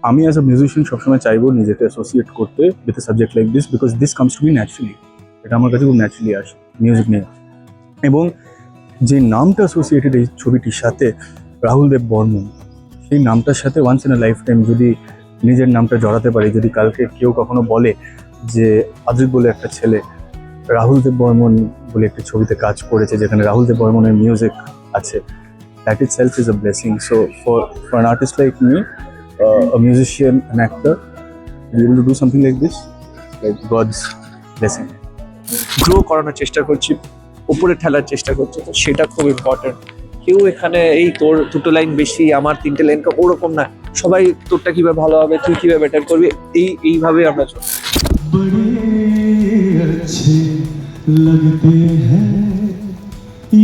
আমি as a musician সবসময় চাইবো নিজেকে অ্যাসোসিয়েট করতে with a subject like this, because this comes to me naturally. এটা আমার কাছে খুব ন্যাচারালি আসে মিউজিক নিয়ে। এবং যে নামটা অ্যাসোসিয়েটেড এই ছবিটির সাথে, রাহুল দেব বর্মন, সেই নামটার সাথে once in a lifetime যদি নিজের নামটা জড়াতে পারি, যদি কালকে কেউ কখনো বলে যে অদ্রিত বলে একটা ছেলে রাহুল দেব বর্মন বলে একটি ছবিতে কাজ করেছে যেখানে রাহুল দেব বর্মনের মিউজিক আছে, that itself is a blessing. So for an artist like me, a musician, an actor, to be able to do something like this, like God's blessing. Grow করানোর চেষ্টা করছি, উপরে ঠেলার চেষ্টা করছি, তো সেটা খুব ইম্পর্টেন্ট। কেউ এখানে এই তোর দুটো লাইন বেশি, আমার তিনটে লাইন ওরকম না, সবাই তোরটা কিভাবে ভালো হবে, তুই কিভাবে বেটার করবি, এইভাবে আমরা চলি। बड़े अच्छे लगते हैं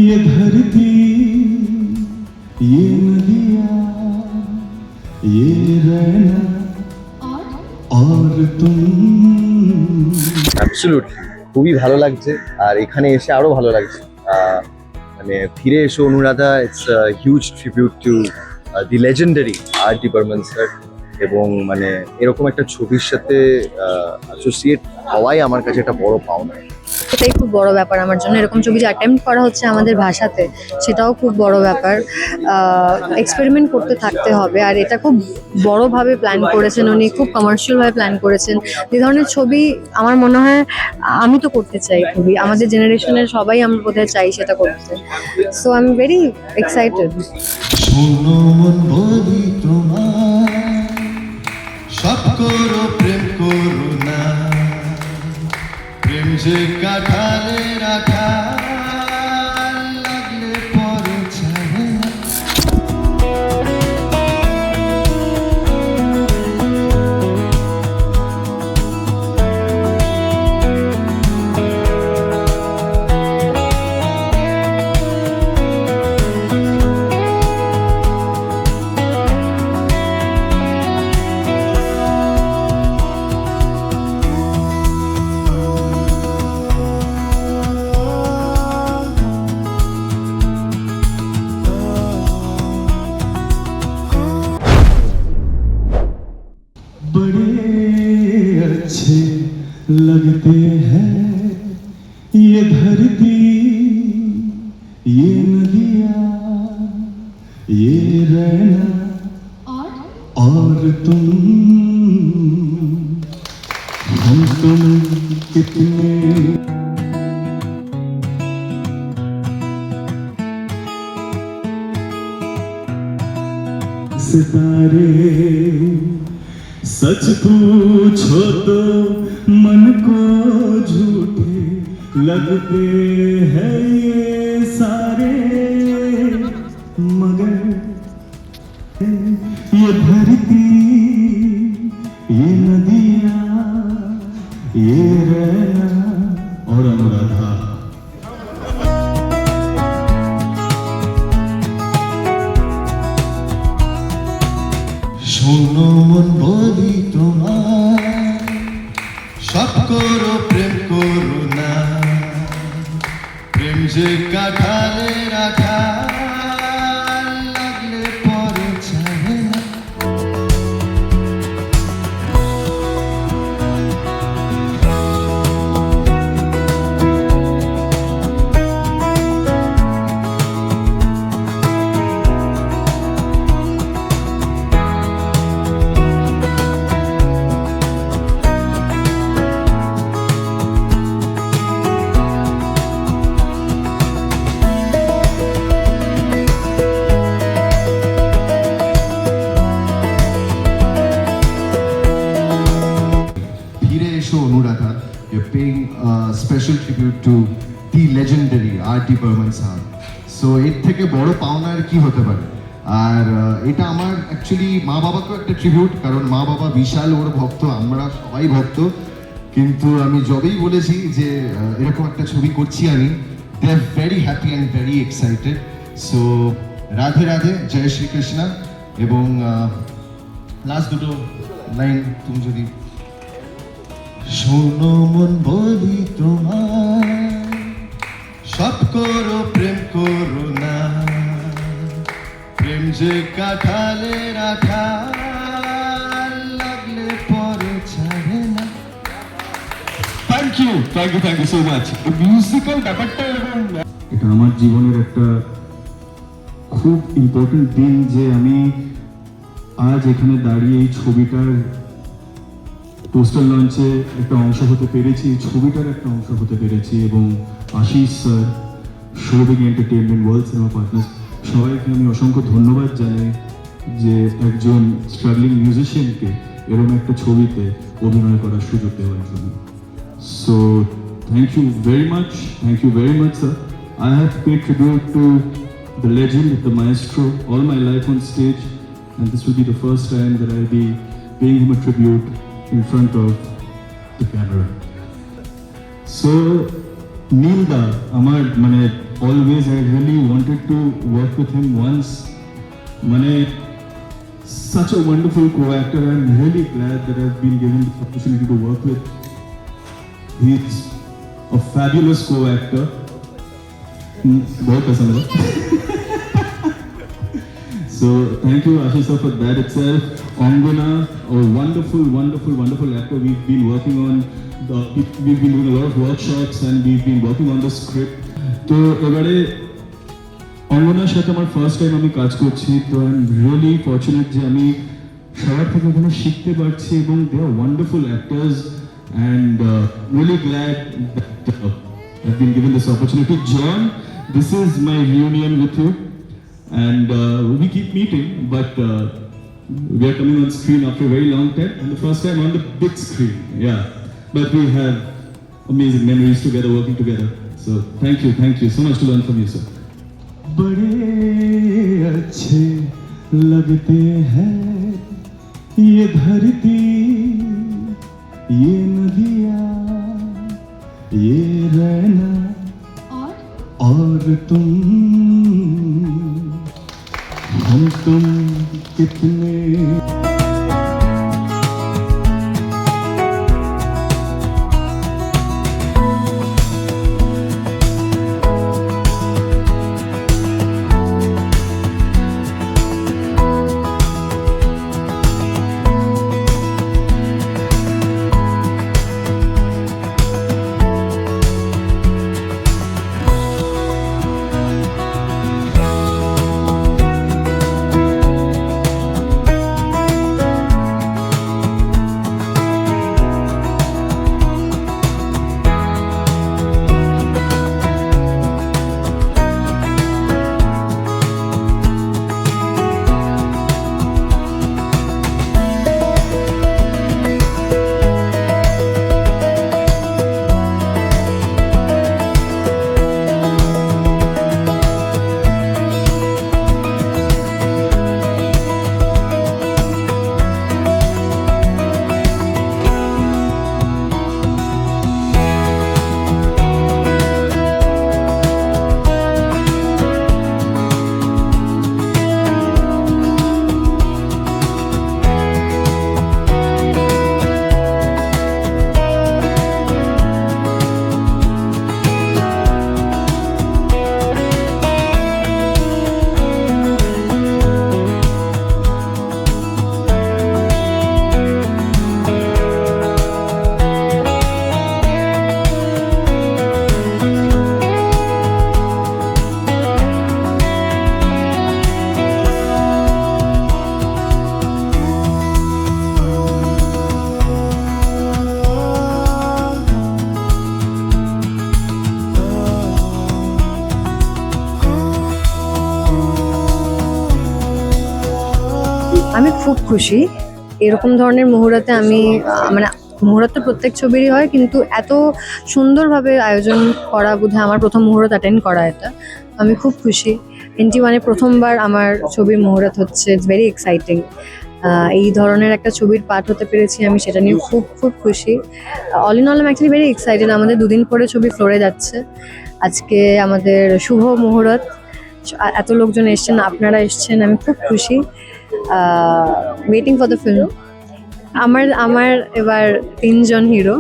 ये धरती, ये नदियाँ, ये रहना और तुम। অ্যাবসলিউটলি খুবই ভালো লাগছে, আর এখানে এসে আরো ভালো লাগছে। মানে ফিরে এসে Anuradha, it's huge tribute to the legendary RD. Barman sir. এবং মানে এরকম একটা ছবির সাথে অ্যাসোসিয়েট হওয়াই আমার কাছে একটা বড় পাওনা। এটাই খুব বড় ব্যাপার আমার জন্য। এরকম ছবি যে অ্যাটেম্প্ট করা হচ্ছে আমাদের ভাষাতে, সেটাও খুব বড় ব্যাপার। এক্সপেরিমেন্ট করতে থাকতে হবে, আর এটা খুব বড়ভাবে প্ল্যান করেছেন উনি, খুব কমার্শিয়ালভাবে প্ল্যান করেছেন। এই ধরনের ছবি আমার মনে হয় আমি তো করতে চাই খুবই, আমাদের জেনারেশনের সবাই আমরা বোধহয় চাই সেটা করতে। So I am very excited. শোনো মন বলি তোমার, সব করো প্রেম করো না, প্রেম যে কাঠালে রাখা লাগলে পরে ছাড়ে না। बड़े अच्छे लगते हैं ये धरती, ये नदियाँ, ये रहना और तुम। हम तुम कितने सितारे, सच पूछो तो मन को झूठे लगते हैं ये सारे, मगर ये धरती, ये नदियाँ, ये रहना और अनुराधा। শোনো মন বলি তোমার, সব করো প্রেম করো না, প্রেম যে কাঠালে রাখা লাগলে পরে ছাড়ে না। Anuradha, you're paying a special tribute to the legendary R.D. Burman sir. So এর থেকে বড় পাওনা আর কি হতে পারে। আর এটা আমার অ্যাকচুয়ালি মা বাবাকেও একটা ট্রিবিউট, কারণ মা বাবা বিশাল ওর ভক্ত, আমরা সবাই ভক্ত। কিন্তু আমি যবেই বলেছি যে এরকম একটা ছবি করছি আমি, they are very happy and very excited. So Radhe Radhe, জয় শ্রীকৃষ্ণ। এবং লাস্ট দুটো লাইন তুমি যদি শোনো মন বলি তোমার, সব করো প্রেম করো না, প্রেম যে কাঠালে রাখা thank you so much. Musical ব্যাপারটা এবং এটা আমার জীবনের একটা খুব ইম্পর্টেন্ট দিন যে আমি আজ এখানে দাঁড়িয়ে এই ছবিটার পোস্টার লঞ্চে একটা অংশ হতে পেরেছি, এই ছবিটার একটা অংশ হতে পেরেছি, এবং Ashish sir, Souvik entertainment, world cinema partners, সবাইকে আমি অসংখ্য ধন্যবাদ জানাই যে একজন স্ট্রাগলিং মিউজিশিয়ানকে এরকম একটা ছবিতে অভিনয় করার সুযোগ দেওয়ার জন্য। So thank you very much sir. I have paid tribute to the legend, the maestro, all my life on stage, and this will be the first time that I'll be paying him a tribute in front of the camera. So, Neelda, Amar, always I really wanted to work with him once. Such a wonderful co-actor. I'm really glad that I've been given the opportunity to work with. He's a fabulous co-actor. बहुत पसंद है। So thank you Ashish sir for that itself. Angana, a wonderful actor. We've been working doing a lot of workshops and we've been working on the script. তো এবারে অঙ্গনার সাথে আমার first time আমি কাজ করছি, তো আই এম রিয়েলি ফরচুনেট যে আমি সবার থেকে ওখানে শিখতে পারছি, এবং they are wonderful actors and really glad that I've been given this opportunity. John, this is my reunion with you, and we keep meeting, but we are coming on screen after a very long time, and the first time on the big screen. Yeah, but we have amazing memories together, working together. So thank you so much to learn from you, sir. बड़े अच्छे लगते हैं ये धरती, ये नदियाँ, ये रहना और तुम, हम तुम कितने আমি খুব খুশি এরকম ধরনের মুহূর্তে আমি মুহূর্ত তো প্রত্যেক ছবিরই হয়, কিন্তু এত সুন্দরভাবে আয়োজন করা বোধহয় আমার প্রথম মুহূর্ত অ্যাটেন্ড করা। এটা আমি খুব খুশি। NT1-এ প্রথমবার আমার ছবির মুহূর্ত হচ্ছে, ইটস ভেরি এক্সাইটিং। এই ধরনের একটা ছবির পার্ট হতে পেরেছি আমি, সেটা নিয়ে খুব খুব খুশি। All in all I am actually very excited. আমাদের দুদিন পরে ছবি ফ্লোরে যাচ্ছে। আজকে আমাদের শুভ মুহূর্ত, এত লোকজন এসছেন, আপনারা এসছেন, আমি খুব খুশি। Waiting for the film. আমার এবার 3 জন হিরো,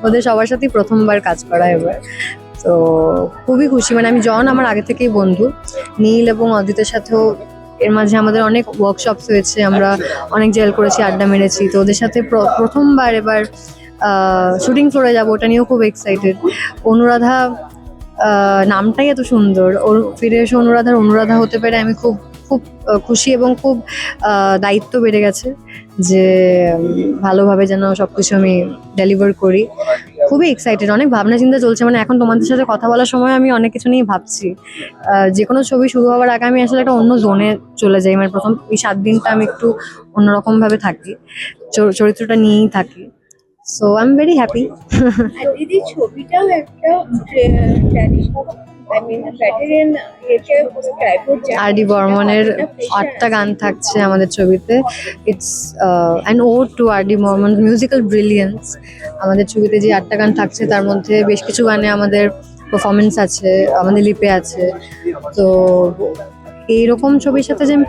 ওদের সবার সাথেই প্রথমবার কাজ করা এবার, তো খুবই খুশি। আমি জন আমার আগে থেকেই বন্ধু, নীল এবং অদিতের সাথেও এর মাঝে আমাদের অনেক ওয়ার্কশপস হয়েছে, আমরা অনেক জেল করেছি, আড্ডা মেরেছি, তো ওদের সাথে প্রথমবার এবার শুটিং ফ্লোরে যাবো, ওটা নিয়েও খুব এক্সাইটেড। অনুরাধা নামটাই এত সুন্দর, ওর ফিরে এসে অনুরাধা হতে পেরে আমি খুব খুব খুশি এবং খুব দায়িত্ব বেড়ে গেছে যে ভালোভাবে যেন সবকিছু আমি ডেলিভার করি। খুবই এক্সাইটেড, অনেক ভাবনা চিন্তা চলছে, মানে এখন তোমাদের সাথে কথা বলার সময় আমি অনেক কিছু নিয়ে ভাবছি। যে কোনো ছবি শুরু হওয়ার আগে আমি আসলে একটা অন্য জোনে চলে যাই, মানে প্রথম এই 7 দিনটা আমি একটু অন্যরকম ভাবে থাকি, চরিত্রটা নিয়েই থাকি। So I am very happy. আর দিদি ছবিটাও একটা ট্র্যাডিশনাল আই মিন ব্যাটারিয়ান এতে ট্রাইপড আর.ডি. বর্মনের 8টা গান থাকছে আমাদের ছবিতে। It's an ode to RD. Burman musical brilliance. আমাদের ছবিতে যে 8টা গান থাকছে তার মধ্যে বেশ কিছু গানে আমাদের পারফরমেন্স আছে, আমাদের লিপে আছে। তো এইরকম ছবির সাথে যে আমি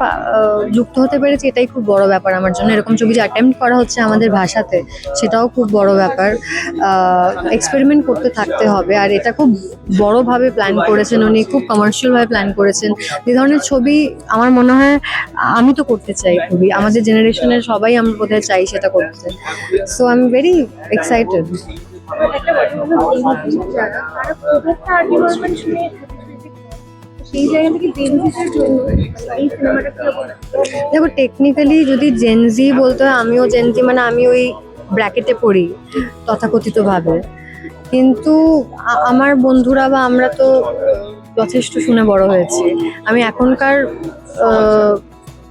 যুক্ত হতে পেরেছি এটাই খুব বড় ব্যাপার আমার জন্য। এরকম ছবি যে অ্যাটেম্প্ট করা হচ্ছে আমাদের ভাষাতে সেটাও খুব বড় ব্যাপার। এক্সপেরিমেন্ট করতে থাকতে হবে, আর এটা খুব বড়ভাবে প্ল্যান করেছেন উনি, খুব কমার্শিয়ালভাবে প্ল্যান করেছেন। এই ধরনের ছবি আমার মনে হয় আমি তো করতে চাই, খুবই আমাদের জেনারেশনের সবাই আমরা বোধহয় চাই সেটা করতে। So I am very excited. একটা যারা তারা খুব একটা আর্টি বর্মন শুনে সেই জায়গা থেকে জেনজিদের জন্য এই সিনেমাটা দেখো টেকনিক্যালি যদি জেনজি বলতে হয়, আমিও জেনজি, মানে আমি ওই ব্র্যাকেটে পড়ি তথাকথিতভাবে। কিন্তু আমার বন্ধুরা বা আমরা তো যথেষ্ট শুনে বড় হয়েছি। আমি এখনকার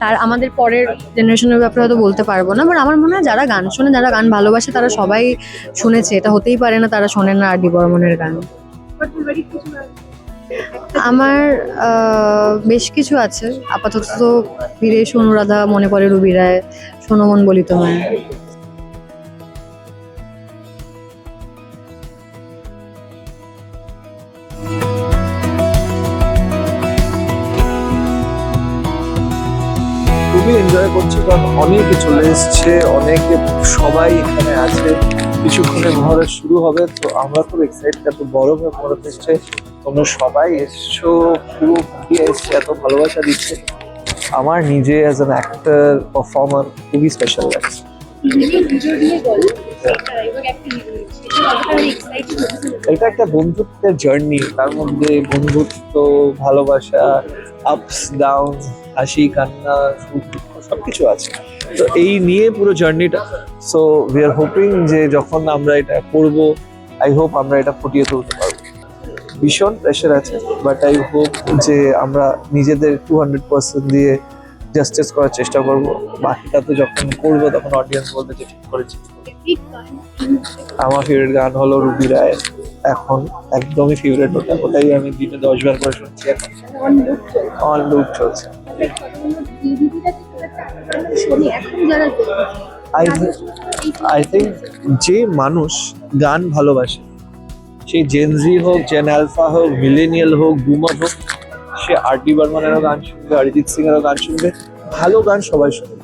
তার আমাদের পরের জেনারেশনের ব্যাপারে হয়তো বলতে পারবো না, বাট আমার মনে হয় যারা গান শোনে, যারা গান ভালোবাসে তারা সবাই শুনেছে। এটা হতেই পারে না তারা শোনেন না আর.ডি. বর্মনের গান। আমার বেশ কিছু আছে, আপাতত তো ফিরে এসে অনুরাধা, মনে পড়ে রুবি রায়, শোনো মন বলি তোমায়। খুবই এনজয় করছি, কারণ অনেকে চলে এসছে, অনেকে সবাই এখানে আছে। কিছুক্ষণের মহড়া শুরু হবে, তো আমরা খুব এক্সাইটেড। এত বড় মহড়া এসছে, তোমরা সবাই এসছো, পুরো ফুটিয়ে এসছে, এত ভালোবাসা দিচ্ছে। আমার নিজে অ্যাজ অ্যান অ্যাক্টর পারফর্মার খুবই স্পেশাল লাগছে। এটা একটা বন্ধুত্বের জার্নি, তার মধ্যে বন্ধুত্ব, ভালোবাসা, আপস ডাউন, হাসি কান্না, সুখ দুঃখ সবকিছু আছে। তো এই নিয়ে পুরো জার্নিটা। সো উই আর হোপিং যে যখন আমরা এটা করবো, আই হোপ আমরা এটা ফুটিয়ে তুলতে পারবো। ভীষণ প্রেশার আছে, বাট আই হোপ যে আমরা নিজেদের 200% দিয়ে জাস্টিস করার চেষ্টা করব। বাকিটা তো যখন করবো তখন অডিয়েন্স বলবে যে ঠিক করেছি। আমার ফেভারিট গান হলো রুবি রায়, এখন একদমই ফেভারিট। ওটাই আমি দিনে 10 বার করে শুনছি, এখন অন লুপ চলছে। আই থিঙ্ক যে মানুষ গান ভালোবাসে, সেই জেনজি হোক, জেন আলফা হোক, মিলেনিয়াল হোক, বুমার হোক, সে আর.ডি. বর্মনেরও গান শুনবে, অরিজিৎ সিং এরও গান শুনবে। ভালো গান সবাই শুনবে।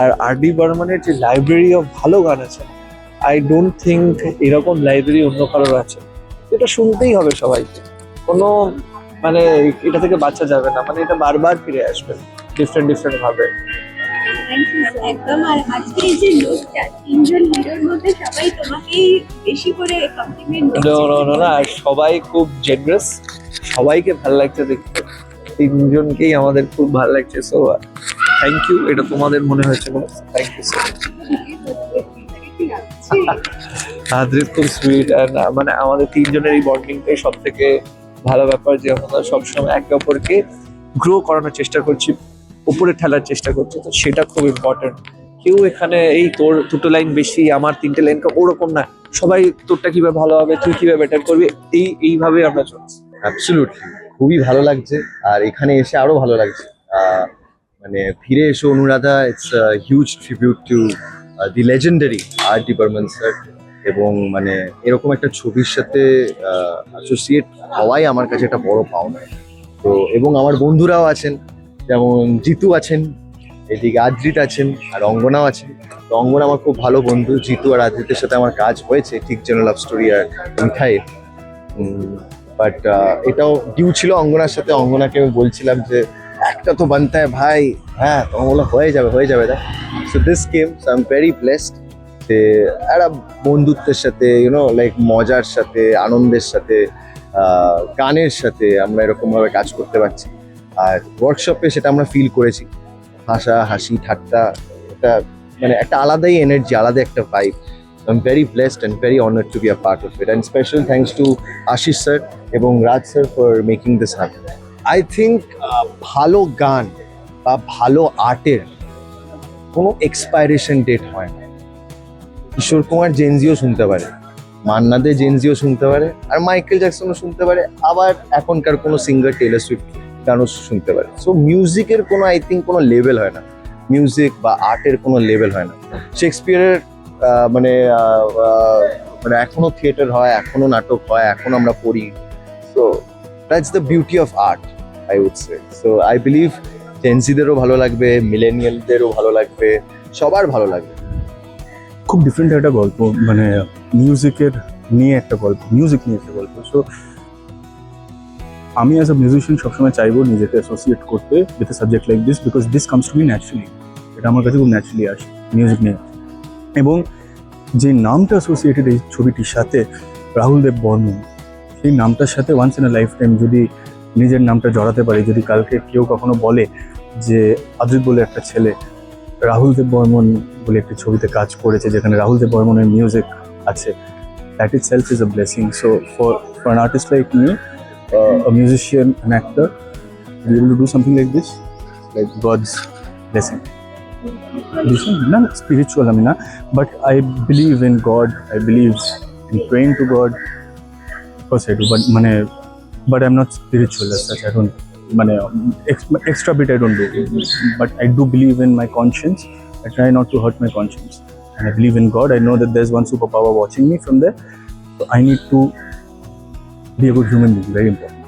আর আর.ডি. বর্মনের যে লাইব্রেরি অফ ভালো গান আছে, আই ডোন্ট থিঙ্ক এরকম লাইব্রেরি অন্য কারোর আছে। এটা শুনতেই হবে সবাইকে, কোনো মানে এটা থেকে বাঁচা যাবে না, মানে এটা বারবার ফিরে আসবে ডিফারেন্ট ভাবে। একদম। আর আজকে এই যে লোকটা 3জন হিরোর মধ্যে সবাই তোমাকেই বেশি করে কমপ্লিমেন্ট না, সবাই খুব জেনারেস, সবাইকে ভালো লাগছে দেখতে, 3জনকেই আমাদের খুব ভালো লাগছে। সো থ্যাংক ইউ, এটা তোমাদের মনে হয়েছে বলে thank you so much. Adrit খুব সুইট, মানে আমাদের 3জনের এই বন্ডিংটাই সব থেকে ভালো ব্যাপার, যে আমরা সবসময় একে অপরকে গ্রো করানোর চেষ্টা করছি, উপরে ঠেলার চেষ্টা করছি। তো সেটা খুব ইম্পর্টেন্ট। কেউ এখানে এই তোর 2টো লাইন বেশি, আমার 3টে লাইন ওরকম না, সবাই তোরটা কিভাবে ভালো হবে, তুই কিভাবে বেটার করবি, এইভাবে আমরা চলছি। অ্যাবসলিউটলি খুবই ভালো লাগছে, আর এখানে এসে আরো ভালো লাগছে। মানে ফিরে এসে Anuradha, it's huge tribute to the legendary RD. Barman sir. এবং মানে এরকম একটা ছবির সাথে অ্যাসোসিয়েট হওয়াই আমার কাছে একটা বড় পাওনা। তো এবং আমার বন্ধুরাও আছেন, যেমন জিতু আছেন, এদিকে আদ্রিত আছেন, আর অঙ্গনাও আছেন। তো অঙ্গনা আমার খুব ভালো বন্ধু, জিতু আর আদ্রিতের সাথে আমার কাজ হয়েছে ঠিক যেন লাভ স্টোরি আর মিঠাই। বাট এটাও ডিউ ছিল অঙ্গনার সাথে। অঙ্গনাকে আমি বলছিলাম যে একটা তো বানতে হয় ভাই, হ্যাঁ তখন বললো হয়ে যাবে দেখ। So this came, so I am very blessed. সাথে একটা বন্ধুত্বের সাথে লাইক মজার সাথে আনন্দের সাথে গানের সাথে আমরা এরকমভাবে কাজ করতে পারছি। আর ওয়ার্কশপে সেটা আমরা ফিল করেছি, হাসা হাসি ঠাট্টা, একটা মানে একটা আলাদাই এনার্জি, আলাদা একটা vibe. I am very blessed and very honoured to be a part of it, and special thanks to Ashis sir এবং Raj sir for making this happen. I think ভালো গান বা ভালো আর্টের কোনো এক্সপাইরেশন ডেট হয় না। কিশোর কুমার জেনজিও শুনতে পারে, মান্না দে জেনজিও শুনতে পারে, আর মাইকেল জ্যাকসনও শুনতে পারে, আবার এখনকার কোনো সিঙ্গার টেলর সুইফট গানও শুনতে পারে। সো মিউজিকের কোনো আই থিঙ্ক কোনো লেভেল হয় না, মিউজিক বা আর্টের কোনো লেভেল হয় না। শেক্সপিয়ারের মানে মানে এখনো থিয়েটার হয়, এখনো নাটক হয়, এখনো আমরা পড়ি। So that's the beauty of art, I would say. So I believe জেনজিদেরও ভালো লাগবে, মিলেনিয়ালদেরও ভালো লাগবে, সবার ভালো লাগবে। খুব ডিফারেন্ট একটা গল্প, মানে মিউজিকের নিয়ে একটা গল্প, মিউজিক নিয়ে একটা গল্প। সো আমি অ্যাজ আ মিউজিশিয়ান সবসময় চাইবো নিজেকে অ্যাসোসিয়েট করতে with a subject like this, because this comes to me naturally. এটা আমার কাছে খুব ন্যাচারালি আসে মিউজিক নিয়ে। এবং যে নামটা অ্যাসোসিয়েটেড এই ছবিটির সাথে, রাহুল দেব বর্মন, সেই নামটার সাথে once in a lifetime যদি নিজের নামটা জড়াতে পারি, যদি কালকে কেউ কখনো বলে যে অজিত বলে একটা ছেলে রাহুল দেব বর্মন বলে একটি ছবিতে কাজ করেছে যেখানে রাহুল দেব বর্মনের মিউজিক আছে, that it self is a blessing. So for an artist like me, a musician, an actor, to be able to do something like this, like God's blessing. Not spiritual, I mean, but I believe in God. I believe in praying to God. Of course, I do, but I'm not spiritual as such. I don't, extra bit I don't do. But I do believe in my conscience. I try not to hurt my conscience, and I believe in God. I know that there's one superpower watching me from there, so I need to be a good human being, very important.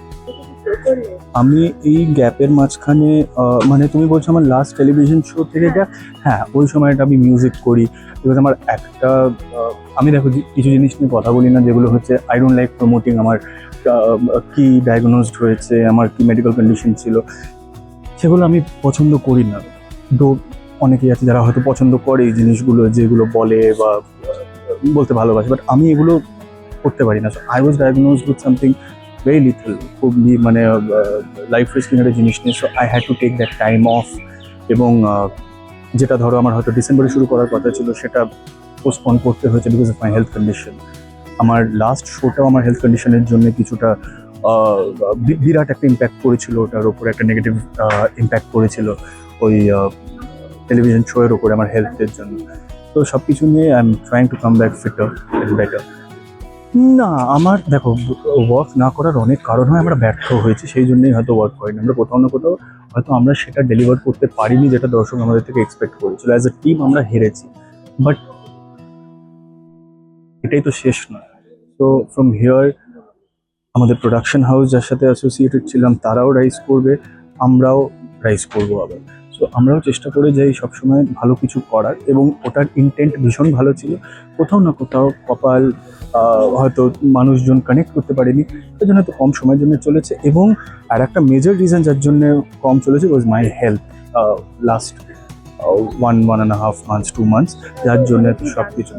আমি এই গ্যাপের মাঝখানে মানে তুমি বলছো আমার last television show থেকে gap, হ্যাঁ ওই সময়টা আমি মিউজিক করি। বিকজ আমার একটা আমি দেখো কিছু জিনিস নিয়ে কথা বলি না যেগুলো হচ্ছে আই ডোন্ট লাইক প্রমোটিং আমার কি ডায়াগনোজড হয়েছে, আমার কি মেডিকেল কন্ডিশন ছিল, সেগুলো আমি পছন্দ করি না। তো অনেকেই আছে যারা হয়তো পছন্দ করে এই জিনিসগুলো, যেগুলো বলে বা বলতে ভালোবাসে, বাট আমি এগুলো করতে পারি না। So I was diagnosed with something very little, খুবই মানে লাইফ রিস্কিং একটা জিনিস নিয়ে। So I had to take that time off. এবং যেটা ধরো আমার হয়তো ডিসেম্বরে শুরু করার কথা ছিল সেটা পোস্টপোন করতে হয়েছে because of my health condition. আমার লাস্ট শোটাও আমার হেলথ কন্ডিশনের জন্য কিছুটা বিরাট একটা ইম্প্যাক্ট করেছিল, ওটার ওপরে একটা নেগেটিভ ইম্প্যাক্ট করেছিল ওই টেলিভিশন শোয়ের ওপরে আমার হেলথের জন্য। তো সব কিছু নিয়ে I am trying to come back fitter and better. না, আমার দেখো ওয়ার্ক না করার অনেক কারণ হয়, আমরা ব্যর্থ হয়েছি সেই জন্যই হয়তো ওয়ার্ক করিনি। আমরা কোথাও না কোথাও হয়তো আমরা সেটা ডেলিভার করতে পারিনি যেটা দর্শক আমাদের থেকে এক্সপেক্ট করেছিল। অ্যাজ এ টিম আমরা হেরেছি, বাট এটাই তো শেষ নয়। তো ফ্রম হিয়ার আমাদের প্রোডাকশন হাউস যার সাথে অ্যাসোসিয়েটেড ছিলাম তারাও রাইজ করবে, আমরাও রাইজ করবো আবার। সো আমরাও চেষ্টা করে যাই সবসময় ভালো কিছু করার, এবং ওটার ইন্টেন্ট ভীষণ ভালো ছিল। কোথাও না কোথাও কপাল হয়তো মানুষজন কানেক্ট করতে পারেনি, তার জন্য হয়তো কম সময়ের জন্য চলেছে। এবং আর একটা মেজর রিজন যার জন্য কম চলেছে ওয়াজ my health last 1.5 months 2 months, যার জন্য সব কিছু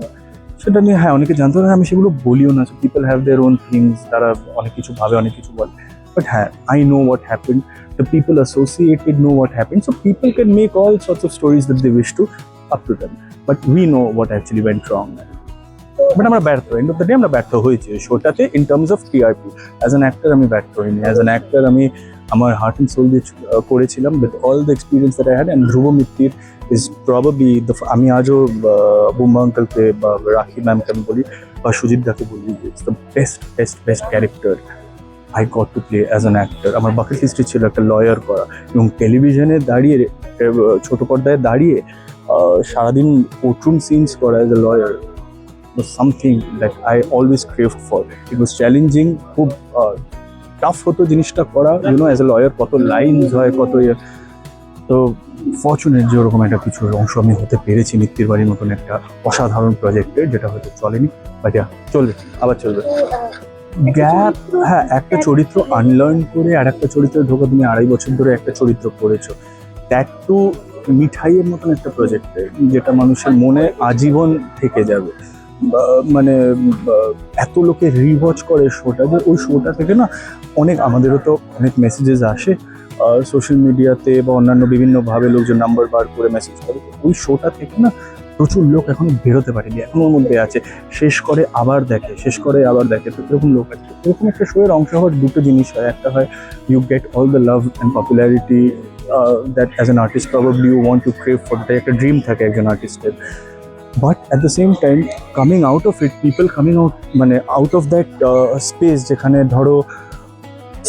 সেটা নিয়ে হ্যাঁ অনেকে জানতো না, আমি সেগুলো বলিও না। People have their own things, তারা অনেক কিছু ভাবে, অনেক কিছু বলে, বাট হ্যাঁ I know what happened, the people associated know what happened, so people can make all sorts of stories that they wish to, up to them, but we know what actually went wrong. But আমরা ব্যর্থ, end of the day আমরা ব্যর্থ হয়েছি শোটাতে in terms of TRP. As an actor আমি ব্যর্থ হইনি। As an actor আমি আমার হার্ট অ্যান্ড সোল দিয়ে করেছিলাম with all the experience that I had. And Dhruba Mittir is probably আমি আজও বুম্বা আঙ্কেলকে বা রাখি ম্যামকে আমি বলি বা সুজিত দাকে বলি, it's the best character I got to play as an actor. আমার বাকেট লিস্টে ছিল একটা লয়ার করা, এবং টেলিভিশনে দাঁড়িয়ে ছোট পর্দায় দাঁড়িয়ে সারাদিন কোর্টরুম সিনস করা as a lawyer was something that I always craved for. It was challenging, খুব টাফ হতো জিনিসটা করা, অ্যাজ এ লয়ার কত লাইনস হয়, কত তো ফরচুনেট যে ওরকম একটা কিছু অংশ আমি হতে পেরেছি মিত্তির বাড়ির মতন একটা অসাধারণ প্রজেক্টের, যেটা হয়তো চলেনি, বাট চলবে, আবার চলবে। গ্যাপ, হ্যাঁ একটা চরিত্র আনলার্ন করে আর একটা চরিত্রে ঢোকা, তুমি 2.5 বছর ধরে একটা চরিত্র করেছো, দ্যাট টু মিঠাইয়ের মতন একটা প্রজেক্ট যেটা মানুষের মনে আজীবন থেকে যাবে। মানে এত লোকে রিওয়াচ করে শোটা, যে ওই শোটা থেকে না অনেক, আমাদেরও তো অনেক মেসেজেস আসে সোশ্যাল মিডিয়াতে বা অন্যান্য বিভিন্নভাবে লোকজন নাম্বার বার করে মেসেজ করে। ওই শোটা থেকে না প্রচুর লোক এখনো বেরোতে পারেনি, এখনো ওর মধ্যে আছে, শেষ করে আবার দেখে, শেষ করে আবার দেখে। তো এরকম লোক আছে। এরকম একটা শোয়ের অংশ হওয়ার দুটো জিনিস হয়, একটা হয় you get all the love and popularity that as an artist probably you want to crave for, এটা একটা ড্রিম থাকে একজন আর্টিস্টের। But at the same time coming out of it, people coming out, মানে আউট অফ দ্যাট স্পেস যেখানে ধরো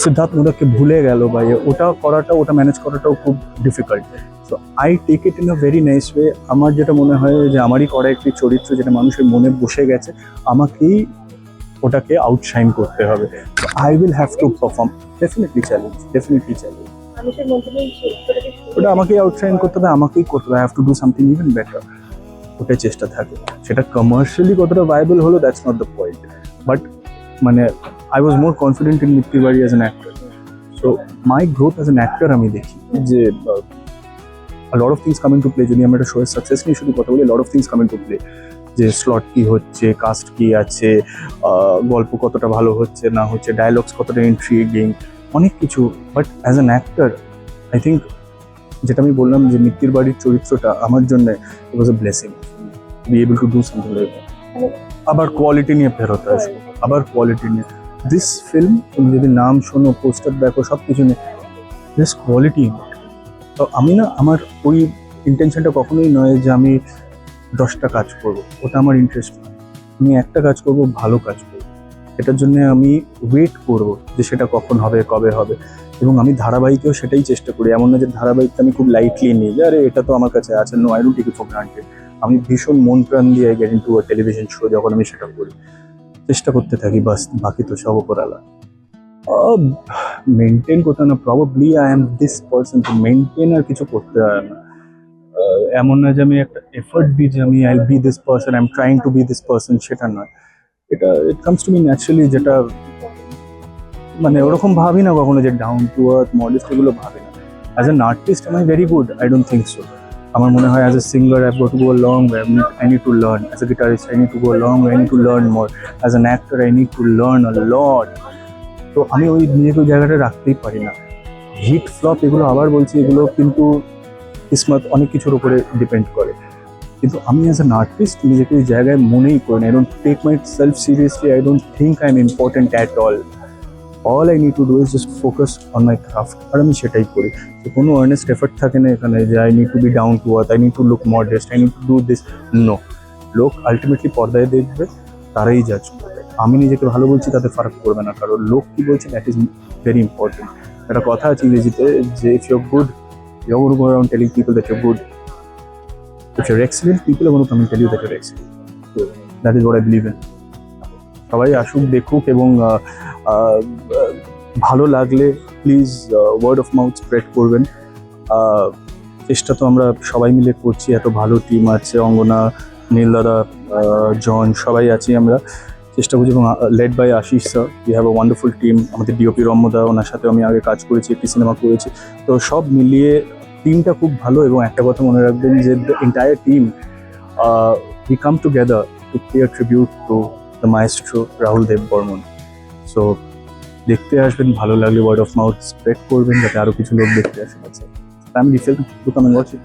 সিদ্ধার্থ মোদাকে ভুলে গেল বা ওটা করাটা, ওটা ম্যানেজ করাটাও খুব difficult. So I take it in a very nice way. আমার যেটা মনে হয় যে আমারই করা একটি চরিত্র যেটা মানুষের মনে বসে গেছে, আমাকেই ওটাকে আউটশাইন করতে হবে। I will have to perform, definitely challenge, definitely challenge. মানুষের মধ্যে এই চরিত্রটাকে ওটা আমাকেই আউটশাইন করতে হবে, আমাকেই করতে হবে। I have to do something even better. ওটাই চেষ্টা থাকে। সেটা কমার্শিয়ালি কতটা ভাইবল হলো, that's not the point. But মানে I was more confident in Mittir Bari as an actor. So my growth as an actor আমি দেখি যে a lot of things come into play. যদি আমরা একটা শোয়ের সাকসেস নিয়ে শুধু কথা বলি, lot of things come into play. যে স্লট কি হচ্ছে, কাস্ট কি আছে, গল্প কতটা ভালো হচ্ছে না হচ্ছে, ডায়লগস কতটা ইন্ট্রিগিং, অনেক কিছু। But as an actor I think, যেটা আমি বললাম যে মিত্তির বাড়ির চরিত্রটা আমার জন্য it was a blessing, be able to do something like that. আবার কোয়ালিটি নিয়ে ফেরত আসবো, আবার কোয়ালিটি নিয়ে। দিস ফিল্ম, তুমি যদি নাম শোনো, পোস্টার দেখো, সব কিছু নিয়ে দিস কোয়ালিটি। তো আমি না, আমার ওই ইন্টেনশনটা কখনোই নয় যে আমি 10টা কাজ করব, ওটা আমার ইন্টারেস্ট নয়। আমি একটা কাজ করব, ভালো কাজ করব। এটার জন্য আমি ওয়েট করব যে সেটা কখন হবে, কবে হবে। এবং আমি ধারাবাহিকেও সেটাই চেষ্টা করি। এমন না যে ধারাবাহিকটা আমি খুব লাইটলি নিই যে আরে এটা তো আমার কাছে আছে, no, I don't take it for granted. আমি ভীষণ মন প্রাণ দিয়ে get into a television show, যখন আমি সেটা করি চেষ্টা করতে থাকি, বাস বাকি তো সব উপরালা। মেনটেন করতে না, probably I am this person, to maintain আর কিছু করতে হয় না। এমন না যে আমি একটা এফর্ট দিই যে আমি I be this person, I am trying to be this person, সেটা নয়। এটা it comes to me naturally, যেটা মানে ওরকম ভাবি না কখনো যে ডাউন টু আর্থ, মডেস্ট, এগুলো ভাবি না। As an artist am I very good? I don't think so. আমার মনে হয় as a singer I got to go long way, I need to learn. As a guitarist I need to go long way, I need to learn more. As an actor I need to learn a lot. তো আমি ওই নিজেকে ওই জায়গাটা রাখতেই পারি না। Hit flop এগুলো আবার বলছি, এগুলো কিন্তু কিসমত, অনেক কিছুর উপরে ডিপেন্ড করে। কিন্তু আমি অ্যাজ অ্যান আর্টিস্ট নিজেকে ওই জায়গায় মনেই করি না। I don't take myself seriously, I don't think I am important at all. All I need to do is just focus on my craft. আর আমি সেটাই করি। তো কোনো আর্নেস্ট এফর্ট থাকে না এখানে যে I need to be down to earth, I need to look modest, I need to do this. No, লোক আলটিমেটলি পর্দায় দেখবে, তারাই জাজ করবে। আমি নিজেকে ভালো বলছি তাতে ফারাক পড়বে না, কারণ লোক কি বলছে দ্যাট ইজ ভেরি ইম্পর্টেন্ট। একটা কথা আছে ইংরেজিতে যে if your good, you're going to go around telling people that you're good. If you're excellent, people are going to come and tell you that you're excellent. So that is what I believe in. সবাই আসুক, দেখুক, এবং ভালো লাগলে please word of mouth spread করবেন। চেষ্টা তো আমরা সবাই মিলে করছি, এত ভালো টিম আছে, অঙ্গনা, নীল দাদা, জন, সবাই আছি আমরা, চেষ্টা করছি। এবং led by Ashis sir, we have a wonderful team. আমাদের ডিওপি রম্যদা, ওনার সাথে আমি আগে কাজ করেছি, একটি সিনেমা করেছি। তো সব মিলিয়ে টিমটা খুব ভালো। এবং একটা কথা মনে রাখবেন যে the entire team, we come together to pay a tribute to the maestro Rahul Dev Burman. So দেখতে আসবেন, ভালো লাগলে ওয়ার্ড অফ মাউথ স্প্রেড করবেন যাতে আরও কিছু লোক দেখতে আসে। Family film, to come and watch it.